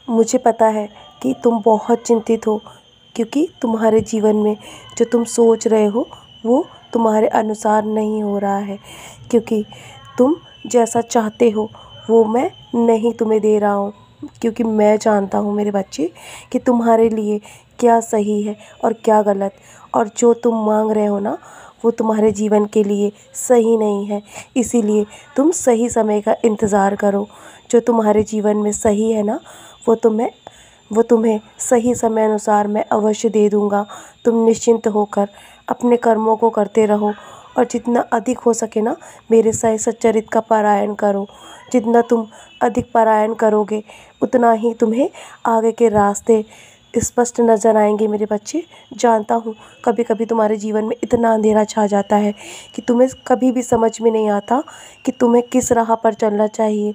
मुझे पता है कि तुम बहुत चिंतित हो, क्योंकि तुम्हारे जीवन में जो तुम सोच रहे हो वो तुम्हारे अनुसार नहीं हो रहा है, क्योंकि तुम जैसा चाहते हो वो मैं नहीं तुम्हें दे रहा हूँ। क्योंकि मैं जानता हूँ मेरे बच्चे कि तुम्हारे लिए क्या सही है और क्या गलत, और जो तुम मांग रहे हो ना वो तुम्हारे जीवन के लिए सही नहीं है। इसीलिए तुम सही समय का इंतज़ार करो। जो तुम्हारे जीवन में सही है ना वो तुम्हें सही समय अनुसार मैं अवश्य दे दूँगा। तुम निश्चिंत होकर अपने कर्मों को करते रहो, और जितना अधिक हो सके ना मेरे सही सच्चरित्र का पारायण करो। जितना तुम अधिक पारायण करोगे उतना ही तुम्हें आगे के रास्ते स्पष्ट नज़र आएंगे मेरे बच्चे। जानता हूँ कभी कभी तुम्हारे जीवन में इतना अंधेरा छा जाता है कि तुम्हें कभी भी समझ में नहीं आता कि तुम्हें किस राह पर चलना चाहिए।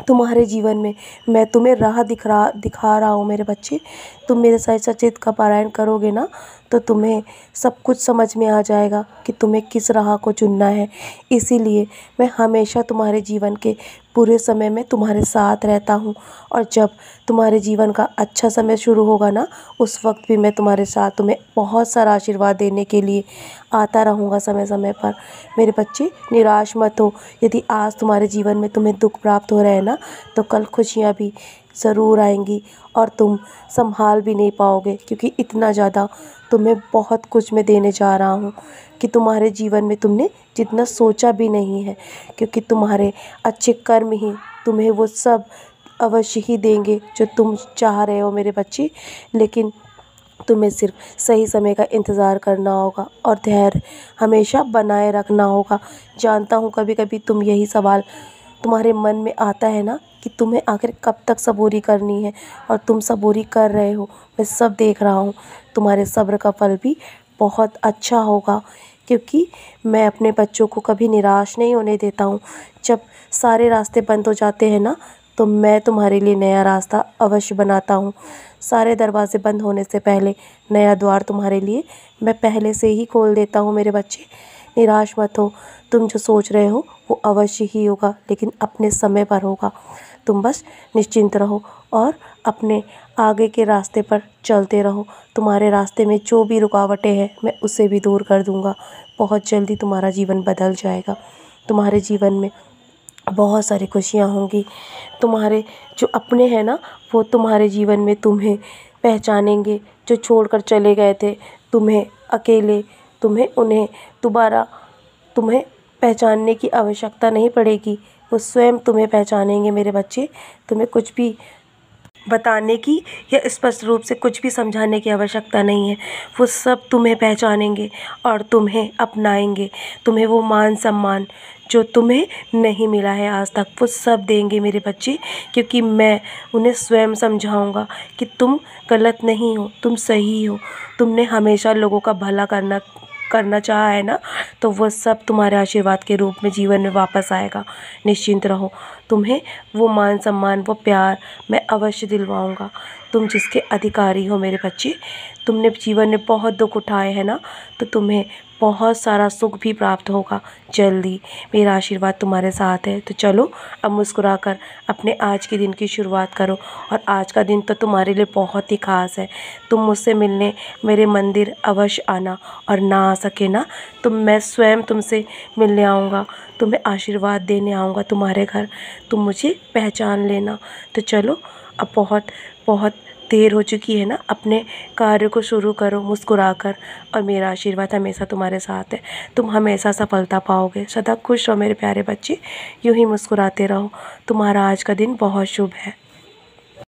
तुम्हारे जीवन में मैं तुम्हें राह दिखा रहा हूँ मेरे बच्चे। तुम मेरे साथ सचेत का पारायण करोगे ना तो तुम्हें सब कुछ समझ में आ जाएगा कि तुम्हें किस राह को चुनना है। इसीलिए मैं हमेशा तुम्हारे जीवन के पूरे समय में तुम्हारे साथ रहता हूँ, और जब तुम्हारे जीवन का अच्छा समय शुरू होगा ना उस वक्त भी मैं तुम्हारे साथ तुम्हें बहुत सारा आशीर्वाद देने के लिए आता रहूँगा समय समय पर। मेरे बच्चे निराश मत हो। यदि आज तुम्हारे जीवन में तुम्हें दुख प्राप्त हो रहा है ना तो कल खुशियाँ भी ज़रूर आएंगी, और तुम संभाल भी नहीं पाओगे, क्योंकि इतना ज़्यादा तुम्हें बहुत कुछ मैं देने जा रहा हूँ कि तुम्हारे जीवन में तुमने जितना सोचा भी नहीं है। क्योंकि तुम्हारे अच्छे कर्म ही तुम्हें वो सब अवश्य ही देंगे जो तुम चाह रहे हो मेरे बच्चे। लेकिन तुम्हें सिर्फ सही समय का इंतज़ार करना होगा और धैर्य हमेशा बनाए रखना होगा। जानता हूँ कभी कभी तुम यही सवाल तुम्हारे मन में आता है ना कि तुम्हें आखिर कब तक सबूरी करनी है, और तुम सबूरी कर रहे हो, मैं सब देख रहा हूँ। तुम्हारे सब्र का फल भी बहुत अच्छा होगा, क्योंकि मैं अपने बच्चों को कभी निराश नहीं होने देता हूँ। जब सारे रास्ते बंद हो जाते हैं ना तो मैं तुम्हारे लिए नया रास्ता अवश्य बनाता हूँ। सारे दरवाज़े बंद होने से पहले नया द्वार तुम्हारे लिए मैं पहले से ही खोल देता हूँ मेरे बच्चे। निराश मत हो। तुम जो सोच रहे हो वो अवश्य ही होगा, लेकिन अपने समय पर होगा। तुम बस निश्चिंत रहो और अपने आगे के रास्ते पर चलते रहो। तुम्हारे रास्ते में जो भी रुकावटें हैं मैं उसे भी दूर कर दूँगा। बहुत जल्दी तुम्हारा जीवन बदल जाएगा। तुम्हारे जीवन में बहुत सारी खुशियाँ होंगी। तुम्हारे जो अपने हैं ना वो तुम्हारे जीवन में तुम्हें पहचानेंगे। जो छोड़कर चले गए थे तुम्हें अकेले, उन्हें दोबारा तुम्हें पहचानने की आवश्यकता नहीं पड़ेगी। वो स्वयं तुम्हें पहचानेंगे मेरे बच्चे। तुम्हें कुछ भी बताने की या स्पष्ट रूप से कुछ भी समझाने की आवश्यकता नहीं है। वो सब तुम्हें पहचानेंगे और तुम्हें अपनाएंगे। तुम्हें वो मान सम्मान जो तुम्हें नहीं मिला है आज तक वो सब देंगे मेरे बच्चे, क्योंकि मैं उन्हें स्वयं समझाऊंगा कि तुम गलत नहीं हो, तुम सही हो। तुमने हमेशा लोगों का भला करना चाहा है ना तो वो सब तुम्हारे आशीर्वाद के रूप में जीवन में वापस आएगा। निश्चिंत रहो। तुम्हें वो मान सम्मान वो प्यार मैं अवश्य दिलवाऊंगा। तुम जिसके अधिकारी हो मेरे बच्चे। तुमने जीवन में बहुत दुख उठाए हैं ना तो तुम्हें बहुत सारा सुख भी प्राप्त होगा जल्दी। मेरा आशीर्वाद तुम्हारे साथ है। तो चलो अब मुस्कुराकर अपने आज के दिन की शुरुआत करो, और आज का दिन तो तुम्हारे लिए बहुत ही ख़ास है। तुम मुझसे मिलने मेरे मंदिर अवश्य आना, और ना आ सके ना तो मैं स्वयं तुमसे मिलने आऊँगा, तुम्हें आशीर्वाद देने आऊँगा तुम्हारे घर। तुम मुझे पहचान लेना। तो चलो अब बहुत बहुत देर हो चुकी है ना, अपने कार्य को शुरू करो मुस्कुराकर, और मेरा आशीर्वाद हमेशा तुम्हारे साथ है। तुम हमेशा सफलता पाओगे। सदा खुश रहो मेरे प्यारे बच्चे। यूँ ही मुस्कुराते रहो। तुम्हारा आज का दिन बहुत शुभ है।